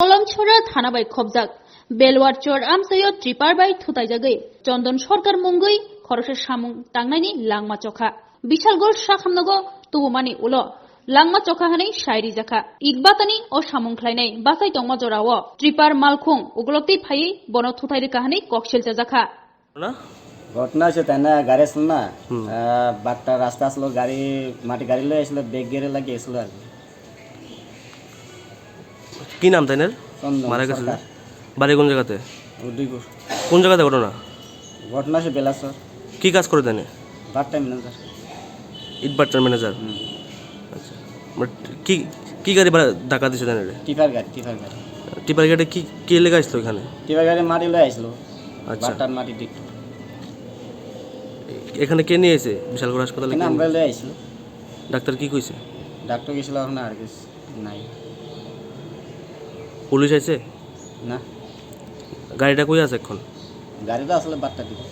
কলমছড়া থানা by খবজাক বেলওয়ার Char আমসাयो ट्रिपार bye थुताइजागै चंदन सरकार मुंगै खरसे सामुं तांनायनि लांमा चखा बिशालगढ़ साखामनगो तुबुमानि उलो लांमा चखा हानै शायरि जाखा इकबातानि अ सामुं ख्लायनाय बासाय तंमा जराव ट्रिपार मालखुं उगलक्ति फायै बन थुताइरि काहानै कक्सेलजा जाखा ना ঘটনা হচ্ছে তাই না গাড়ি আসলো না বাট্টা রাস্তা আসলো গাড়ি মাটি গাড়ি লয়ে আসলো বেগ গেড়ে লাগিয়ে আসলো আর কি। কি নাম তাইনের চন্দন মারা গেছে সরকার। বাড়ি কোন জায়গাতে উদয়পুর। কোন জায়গাতে ঘটনা ঘটনা হচ্ছে বেলাসর কি কাজ করে তাইনে বাট্টা ম্যানেজার। ইটবাটার ম্যানেজার আচ্ছা বাট কি কি গাড়ি ধাক্কা দিছে তাইনে টিপার গাড়ি টিপার গাড়ি টিপার গাড়ি কি কি লেগে আসলো এখানে টিপার গাড়ি মাটি লয়ে আসলো আচ্ছা বাট্টার মাটি দিক এখানে কে নিয়ে এসে বিশালগড় হাসপাতালে এখানে আমরা লয়ে আসলো ডাক্তার কি কইছে ডাক্তার গেছিল এখন আর কিছু নাই পুলিশ আইছে না গাড়িটা কই আছে এখন গাড়িটা আসলে বাট্টা দিকে